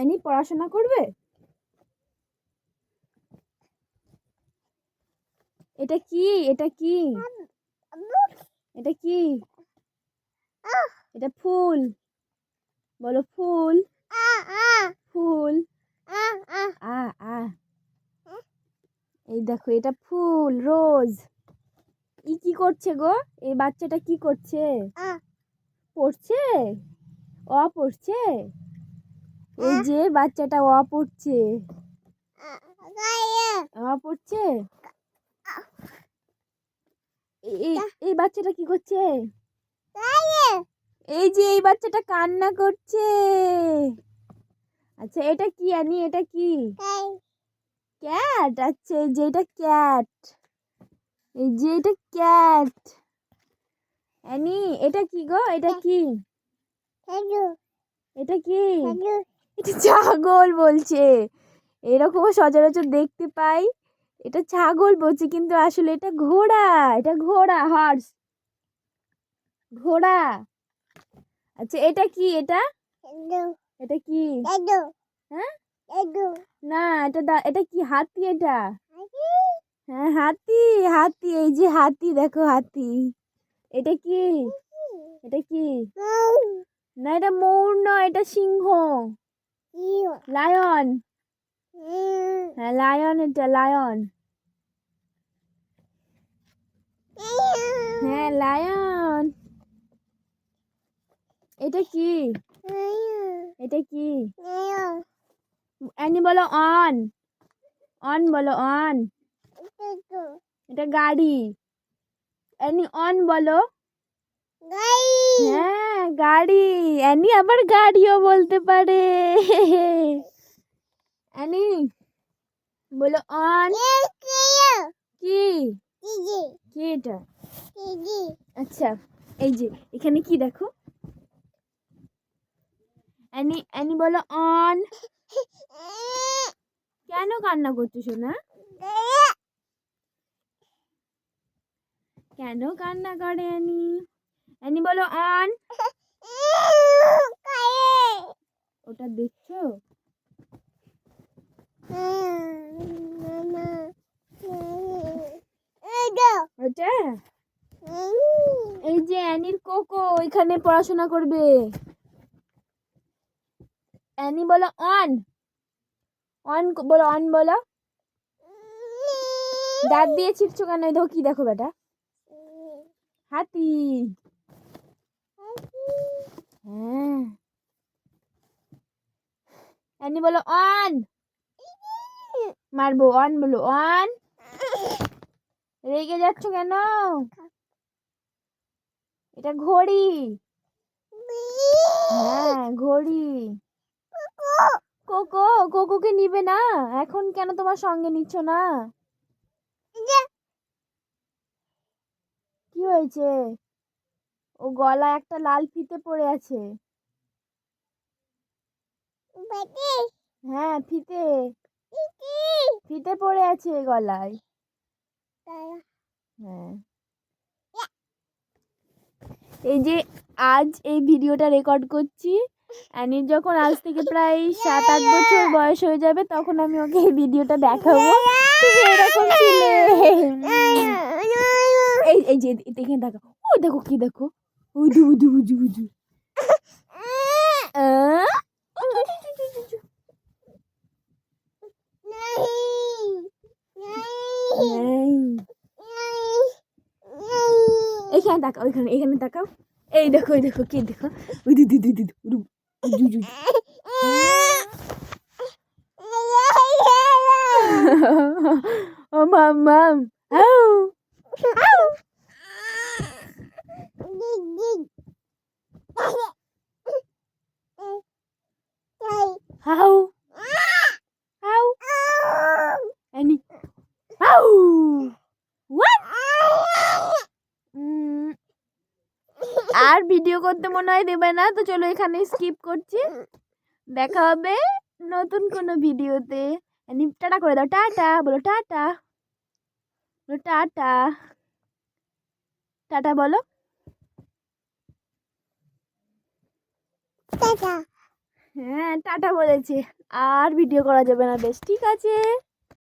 Annie পড়াশোনা করবে? এটা কি? এটা কি? এটা কি? এটা ফুল। বলো ফুল। ফুল। আ আ এই দেখো এটা ফুল রোজ। কি করছে গো? এই বাচ্চাটা কি করছে? পড়ছে? পড়ছে? এই যে বাচ্চাটা পড়ছে। পড়ছে? এই বাচ্চাটা কি করছে? এই যে এই বাচ্চাটা কান্না করছে। আচ্ছা এটা কি অ্যানি? এটা কি? ক্যাট। আচ্ছা এই যে এটা ক্যাট। এই যে এটা ক্যাট। অ্যানি এটা কি গো? এটা কি? এটা কি? এটা ছাগল বলছে। এরকমও সচরাচর দেখতে পাই। এটা ছাগল বলছে কিন্তু আসলে এটা ঘোড়া। এটা ঘোড়া, হর্স। ঘোড়া। আচ্ছা এটা কি? এটা এটা কি? হ্যাঁ না এটা কি? হাতি এটা? হ্যাঁ হাতি। হাতি এই যে হাতি দেখো হাতি। এটা কি? এটা কি? না এটা ময়ূর নয়, এটা সিংহ। লায়ন। হ্যাঁ লায়ন, এটা লায়ন। হ্যাঁ লায়ন। এটা কি? এটা কি? অ্যানি বলো অন। অন বলো অন। এটা গাড়ি। অ্যানি অন বলো। হ্যাঁ গাড়ি। অ্যানি আবার গাড়িও বলতে পারে। অ্যানি বলো অন। কি? কি এটা? আচ্ছা এই যে এখানে কি দেখো? অ্যানি অ্যানি বলো অন। কেন কান্না করছো সোনা? কেন কান্না করে অ্যানি? অ্যানি বলো অন। ওটা দেখছো? ওটা এই যে অ্যানির কোকো এখানে পড়াশোনা করবে। অ্যানি বলো অন। অন বলো অন বলো। দাঁত দিয়ে ছিটছো কেন? দেখো কি দেখো বেটা? হাতি। হ্যাঁ অ্যানি বলো অন। মারবো। অন বলো অন। রেগে যাচ্ছ কেন? এটা ঘড়ি। হ্যাঁ ঘড়ি। কোকো কোকোকে নিবে না? এখন কেন তোমার সঙ্গে নিচ্ছ না? কি হয়েছে? ও গলায় একটা লাল ফিতে পড়ে আছে। হ্যাঁ ফিতে। ফিতে পড়ে আছে গলায়। হ্যাঁ এই যে আজ এই ভিডিওটা রেকর্ড করছি। অ্যানির যখন আজ থেকে প্রায় 7-8 বছর বয়স হয়ে যাবে তখন আমি ওকে এই ভিডিওটা দেখাবো। তুমি এরকম ছিলে। এই যে এখানে দেখো। ওই দেখো কি দেখো? ওই বুঝু বুঝু বুঝু। এখানে তাকাও, এখানে তাকাও। এই দেখো কে দেখো? ওই ও মাম আউ আউ how how any how what are video করতে মনে হয় দেবে না, তো চলো এখানে স্কিপ করছি। দেখা হবে নতুন কোনো ভিডিওতে। টাটা করে দাও। টাটা বলো। টাটা বলো। টাটা টাটা বলো। হ্যাঁ টাটা বলেছে। আর ভিডিও করা যাবে না বেশ, ঠিক আছে।